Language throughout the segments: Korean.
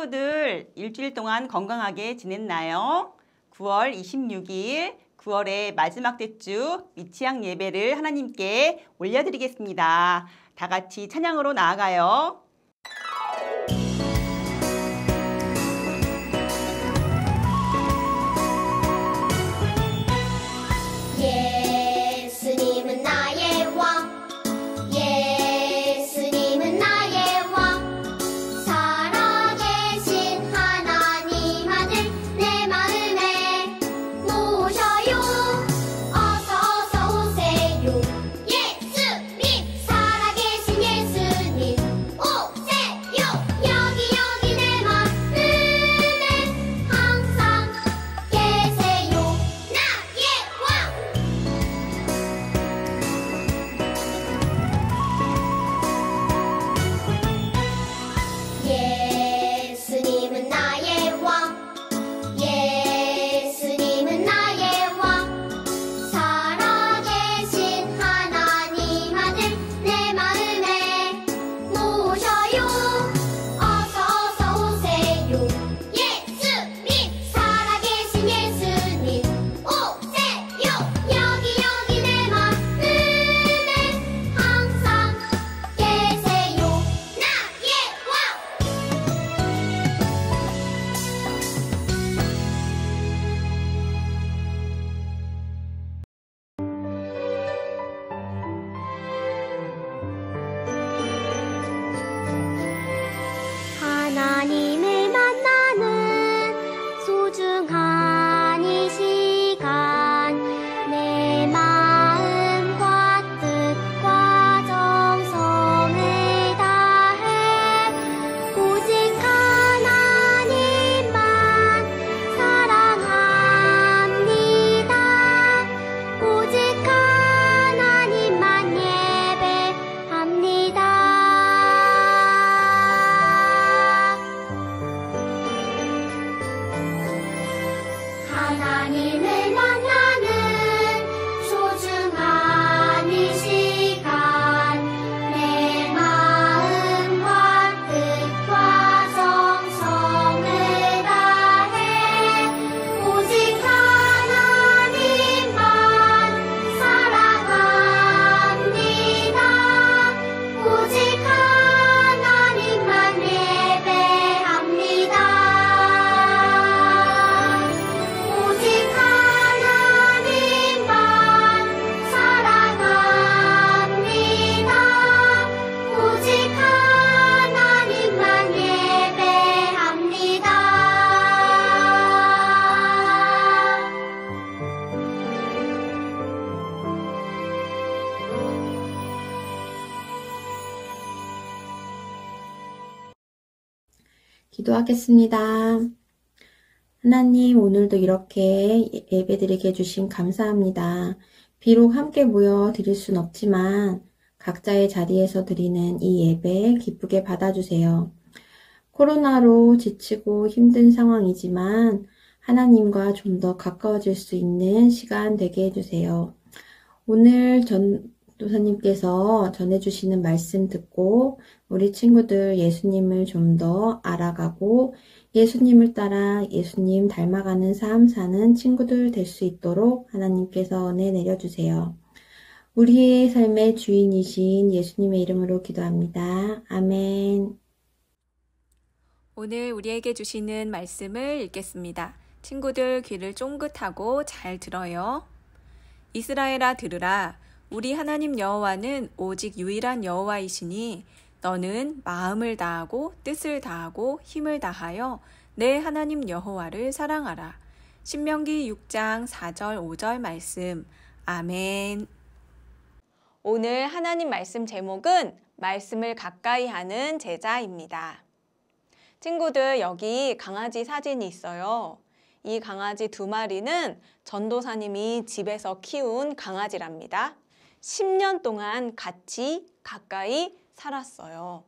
친구들 일주일 동안 건강하게 지냈나요? 9월 26일 9월의 마지막 대주 미취학 예배를 하나님께 올려드리겠습니다. 다 같이 찬양으로 나아가요. 예수님은 나의 왕, 예수님은 나의 왕, 살아계신 하나님 아들 내 마음에 모셔요. 어서 오세요. 예수님, 살아계신 예수님 오세요. 여기 내 마음에 항상 계세요. 나의 왕. 예수님은 나의 왕, 예수님은 나의 왕, 살아계신 하나님 아들 내 마음에 모셔요. 어서 오세요. 예수님, 살아계신 예수님 오세요. 여기 내 마음에 항상 계세요. 나의 왕. 하나님을 만나는 소중한 이 시간, 내 마음과 뜻과 정성을 다해 오직 하나님만 사랑합니다. 오직 하나님만 예배합니다. 하나님을 만나는 소중한 이 시간, 내 마음과 뜻과 정성을 다해 오직 하나님만 사랑합니다. 오직 하나님만 예배합니다. 오직 하나님만 사랑합니다. 오직 하나님만 예배합니다. 기도하겠습니다. 하나님, 오늘도 이렇게 예배드리게 해주신 감사합니다. 비록 함께 모여 드릴 순 없지만 각자의 자리에서 드리는 이 예배 기쁘게 받아주세요. 코로나로 지치고 힘든 상황이지만 하나님과 좀 더 가까워질 수 있는 시간 되게 해주세요. 오늘 전도사님께서 전해주시는 말씀 듣고 우리 친구들 예수님을 좀 더 알아가고 예수님을 따라 예수님 닮아가는 삶 사는 친구들 될 수 있도록 하나님께서 은혜 내려주세요. 우리의 삶의 주인이신 예수님의 이름으로 기도합니다. 아멘. 오늘 우리에게 주시는 말씀을 읽겠습니다. 친구들 귀를 쫑긋하고 잘 들어요. 이스라엘아 들으라. 우리 하나님 여호와는 오직 유일한 여호와이시니 너는 마음을 다하고 뜻을 다하고 힘을 다하여 내 하나님 여호와를 사랑하라. 신명기 6장 4절 5절 말씀. 아멘. 오늘 하나님 말씀 제목은 말씀을 가까이 하는 제자입니다. 친구들, 여기 강아지 사진이 있어요. 이 강아지 2마리는 전도사님이 집에서 키운 강아지랍니다. 10년 동안 같이 가까이 살았어요.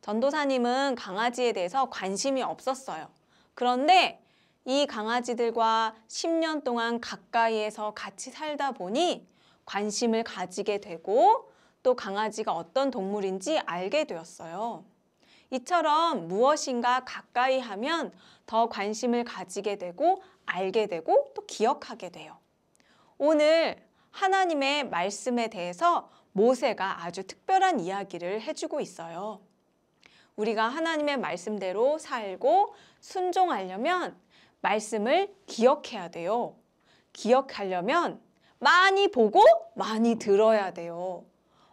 전도사님은 강아지에 대해서 관심이 없었어요. 그런데 이 강아지들과 10년 동안 가까이에서 같이 살다 보니 관심을 가지게 되고 또 강아지가 어떤 동물인지 알게 되었어요. 이처럼 무엇인가 가까이 하면 더 관심을 가지게 되고 알게 되고 또 기억하게 돼요. 오늘 하나님의 말씀에 대해서 모세가 아주 특별한 이야기를 해주고 있어요. 우리가 하나님의 말씀대로 살고 순종하려면 말씀을 기억해야 돼요. 기억하려면 많이 보고 많이 들어야 돼요.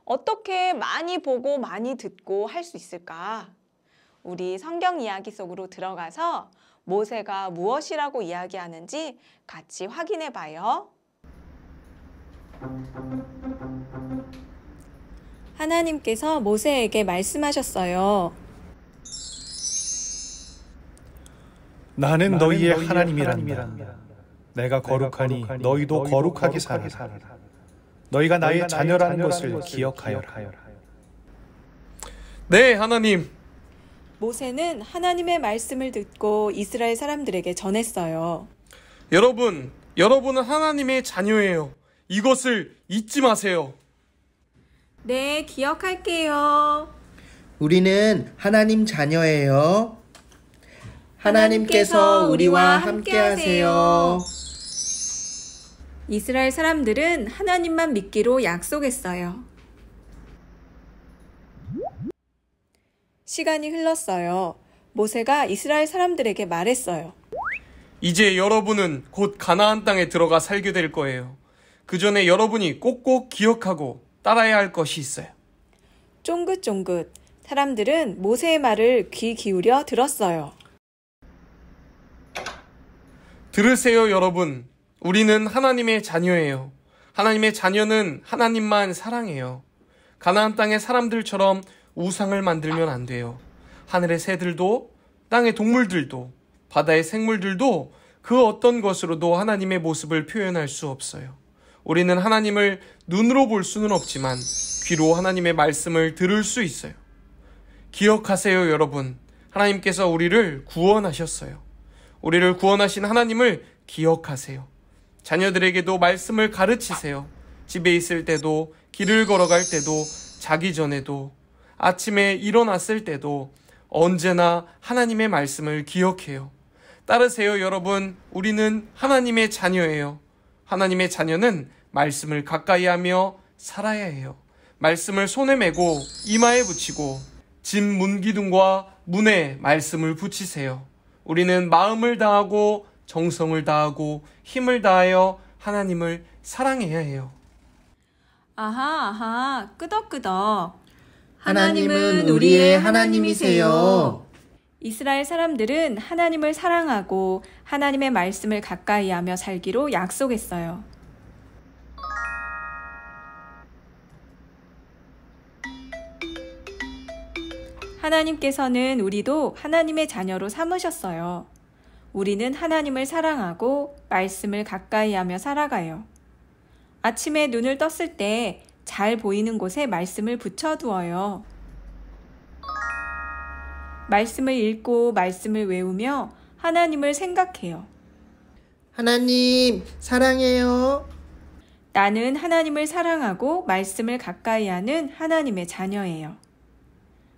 어떻게 많이 보고 많이 듣고 할 수 있을까? 우리 성경 이야기 속으로 들어가서 모세가 무엇이라고 이야기하는지 같이 확인해 봐요. 하나님께서 모세에게 말씀하셨어요. 나는 너희의 하나님이란다. 내가 거룩하니 너희도 거룩하게 살아라. 너희가 나의 자녀라는 것을 기억하여라. 네, 하나님. 모세는 하나님의 말씀을 듣고 이스라엘 사람들에게 전했어요. 여러분은 하나님의 자녀예요. 이것을 잊지 마세요. 네, 기억할게요. 우리는 하나님 자녀예요. 하나님께서 우리와 함께하세요. 이스라엘 사람들은 하나님만 믿기로 약속했어요. 시간이 흘렀어요. 모세가 이스라엘 사람들에게 말했어요. 이제 여러분은 곧 가나안 땅에 들어가 살게 될 거예요. 그 전에 여러분이 꼭꼭 기억하고 따라야 할 것이 있어요. 쫑긋쫑긋 사람들은 모세의 말을 귀 기울여 들었어요. 들으세요, 여러분. 우리는 하나님의 자녀예요. 하나님의 자녀는 하나님만 사랑해요. 가나안 땅의 사람들처럼 우상을 만들면 안 돼요. 하늘의 새들도, 땅의 동물들도, 바다의 생물들도 그 어떤 것으로도 하나님의 모습을 표현할 수 없어요. 우리는 하나님을 눈으로 볼 수는 없지만 귀로 하나님의 말씀을 들을 수 있어요. 기억하세요, 여러분. 하나님께서 우리를 구원하셨어요. 우리를 구원하신 하나님을 기억하세요. 자녀들에게도 말씀을 가르치세요. 집에 있을 때도, 길을 걸어갈 때도, 자기 전에도, 아침에 일어났을 때도 언제나 하나님의 말씀을 기억해요. 따르세요, 여러분. 우리는 하나님의 자녀예요. 하나님의 자녀는 말씀을 가까이 하며 살아야 해요. 말씀을 손에 메고 이마에 붙이고 집 문기둥과 문에 말씀을 붙이세요. 우리는 마음을 다하고 정성을 다하고 힘을 다하여 하나님을 사랑해야 해요. 아하, 끄덕끄덕. 하나님은 우리의 하나님이세요. 이스라엘 사람들은 하나님을 사랑하고 하나님의 말씀을 가까이 하며 살기로 약속했어요. 하나님께서는 우리도 하나님의 자녀로 삼으셨어요. 우리는 하나님을 사랑하고 말씀을 가까이 하며 살아가요. 아침에 눈을 떴을 때 잘 보이는 곳에 말씀을 붙여두어요. 말씀을 읽고 말씀을 외우며 하나님을 생각해요. 하나님, 사랑해요. 나는 하나님을 사랑하고 말씀을 가까이 하는 하나님의 자녀예요.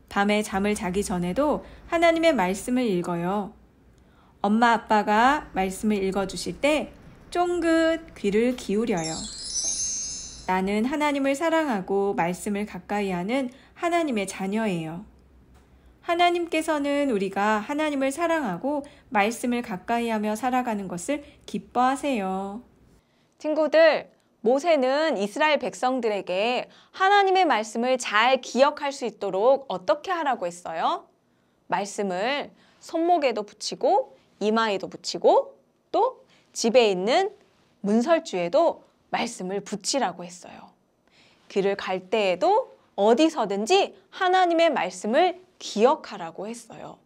밤에 잠을 자기 전에도 하나님의 말씀을 읽어요. 엄마 아빠가 말씀을 읽어주실 때 쫑긋 귀를 기울여요. 나는 하나님을 사랑하고 말씀을 가까이 하는 하나님의 자녀예요. 하나님께서는 우리가 하나님을 사랑하고 말씀을 가까이 하며 살아가는 것을 기뻐하세요. 친구들, 모세는 이스라엘 백성들에게 하나님의 말씀을 잘 기억할 수 있도록 어떻게 하라고 했어요? 말씀을 손목에도 붙이고 이마에도 붙이고 또 집에 있는 문설주에도 말씀을 붙이라고 했어요. 길을 갈 때에도 어디서든지 하나님의 말씀을 기억하라고 했어요.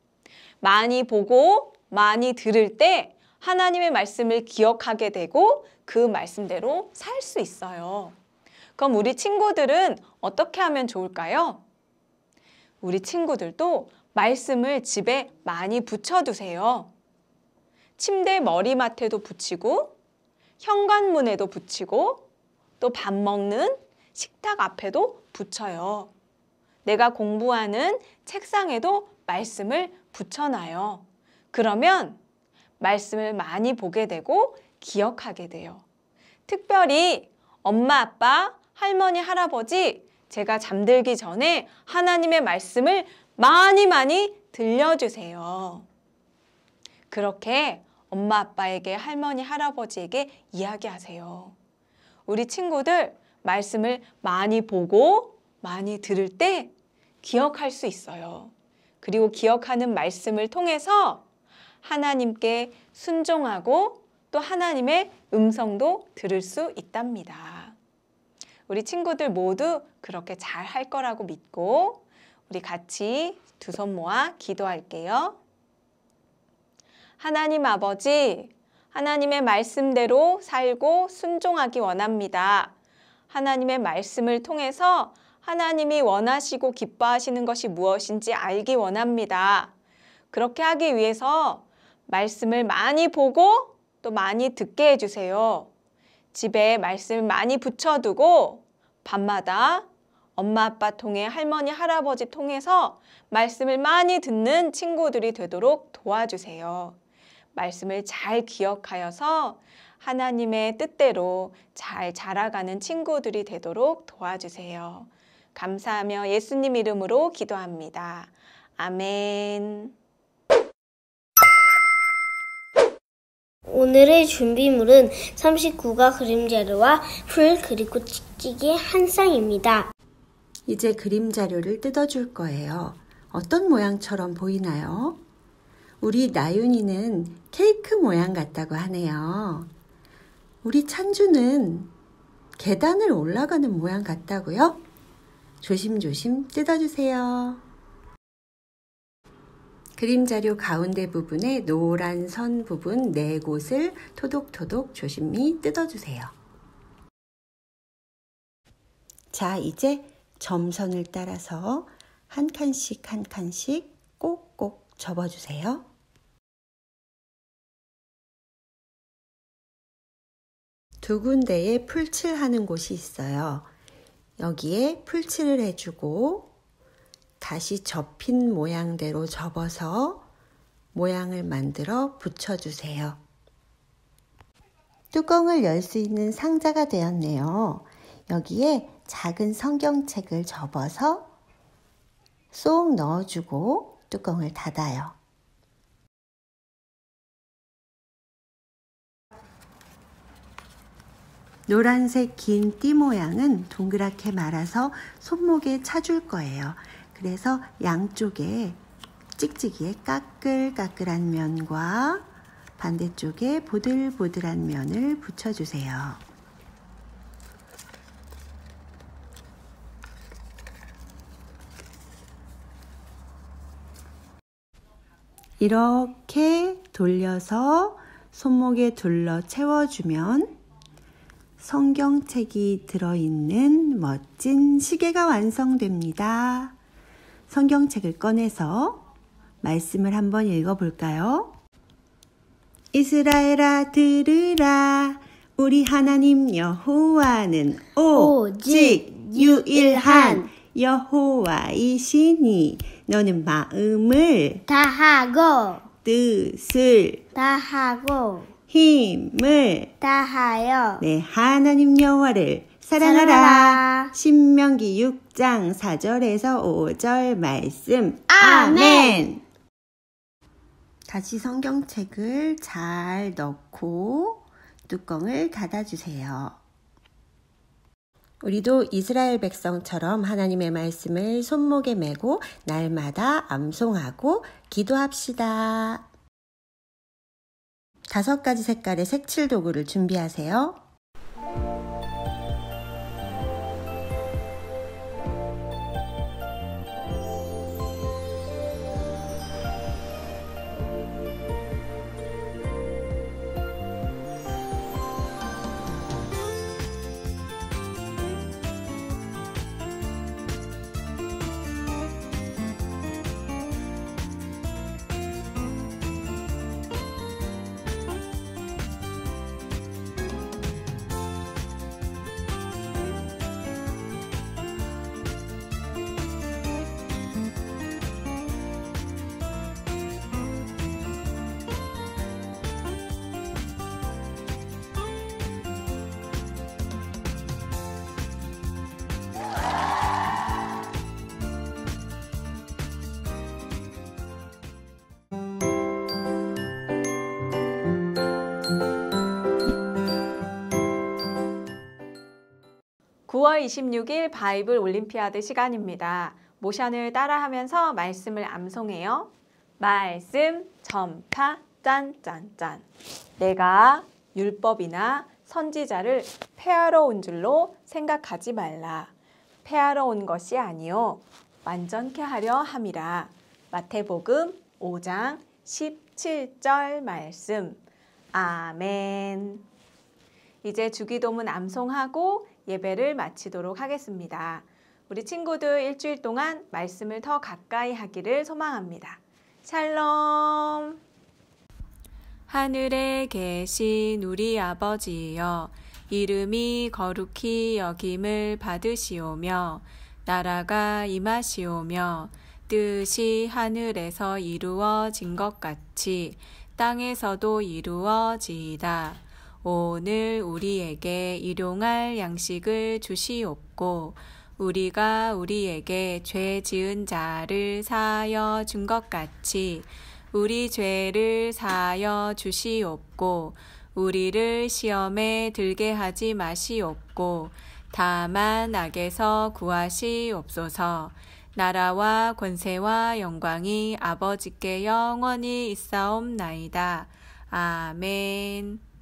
많이 보고 많이 들을 때 하나님의 말씀을 기억하게 되고 그 말씀대로 살 수 있어요. 그럼 우리 친구들은 어떻게 하면 좋을까요? 우리 친구들도 말씀을 집에 많이 붙여두세요. 침대 머리맡에도 붙이고 현관문에도 붙이고 또 밥 먹는 식탁 앞에도 붙여요. 내가 공부하는 책상에도 말씀을 붙여놔요. 그러면 말씀을 많이 보게 되고 기억하게 돼요. 특별히 엄마, 아빠, 할머니, 할아버지, 제가 잠들기 전에 하나님의 말씀을 많이 들려주세요. 그렇게 엄마, 아빠에게, 할머니, 할아버지에게 이야기하세요. 우리 친구들 말씀을 많이 보고 많이 들을 때 기억할 수 있어요. 그리고 기억하는 말씀을 통해서 하나님께 순종하고 또 하나님의 음성도 들을 수 있답니다. 우리 친구들 모두 그렇게 잘 할 거라고 믿고 우리 같이 두 손 모아 기도할게요. 하나님 아버지, 하나님의 말씀대로 살고 순종하기 원합니다. 하나님의 말씀을 통해서 하나님이 원하시고 기뻐하시는 것이 무엇인지 알기 원합니다. 그렇게 하기 위해서 말씀을 많이 보고 또 많이 듣게 해주세요. 집에 말씀을 많이 붙여두고 밤마다 엄마, 아빠 통해 할머니, 할아버지 통해서 말씀을 많이 듣는 친구들이 되도록 도와주세요. 말씀을 잘 기억하여서 하나님의 뜻대로 잘 자라가는 친구들이 되도록 도와주세요. 감사하며 예수님 이름으로 기도합니다. 아멘. 오늘의 준비물은 39가 그림자료와 풀 그리고 찍찍이 한 쌍입니다. 이제 그림 자료를 뜯어줄 거예요. 어떤 모양처럼 보이나요? 우리 나윤이는 케이크 모양 같다고 하네요. 우리 찬주는 계단을 올라가는 모양 같다고요? 조심조심 뜯어주세요. 그림 자료 가운데 부분에 노란 선 부분 4곳을 토독토독 조심히 뜯어주세요. 자, 이제 점선을 따라서 한 칸씩 한 칸씩 꼭꼭 접어주세요. 두 군데에 풀칠하는 곳이 있어요. 여기에 풀칠을 해주고 다시 접힌 모양대로 접어서 모양을 만들어 붙여주세요. 뚜껑을 열 수 있는 상자가 되었네요. 여기에 작은 성경책을 접어서 쏙 넣어주고 뚜껑을 닫아요. 노란색 긴 띠 모양은 동그랗게 말아서 손목에 차줄 거예요. 그래서 양쪽에 찍찍이에 까끌까끌한 면과 반대쪽에 보들보들한 면을 붙여주세요. 이렇게 돌려서 손목에 둘러 채워주면 성경책이 들어있는 멋진 시계가 완성됩니다. 성경책을 꺼내서 말씀을 한번 읽어볼까요? 이스라엘아 들으라. 우리 하나님 여호와는 오직 유일한 여호와이시니 너는 마음을 다하고 뜻을 다하고 힘을 다하여 내 하나님 여호와를 사랑하라. 신명기 6장 4절에서 5절 말씀. 아멘. 다시 성경책을 잘 넣고 뚜껑을 닫아주세요. 우리도 이스라엘 백성처럼 하나님의 말씀을 손목에 메고 날마다 암송하고 기도합시다. 5가지 색깔의 색칠 도구를 준비하세요. 9월 26일 바이블 올림피아드 시간입니다. 모션을 따라하면서 말씀을 암송해요. 말씀 전파 짠짠짠. 내가 율법이나 선지자를 폐하러 온 줄로 생각하지 말라. 폐하러 온 것이 아니요 완전케 하려 함이라. 마태복음 5장 17절 말씀. 아멘. 이제 주기도문 암송하고 예배를 마치도록 하겠습니다. 우리 친구들 일주일 동안 말씀을 더 가까이 하기를 소망합니다. 샬롬. 하늘에 계신 우리 아버지여, 이름이 거룩히 여김을 받으시오며 나라가 임하시오며 뜻이 하늘에서 이루어진 것 같이 땅에서도 이루어지이다. 오늘 우리에게 일용할 양식을 주시옵고 우리가 우리에게 죄 지은 자를 사하여 준 것 같이 우리 죄를 사하여 주시옵고 우리를 시험에 들게 하지 마시옵고 다만 악에서 구하시옵소서. 나라와 권세와 영광이 아버지께 영원히 있사옵나이다. 아멘.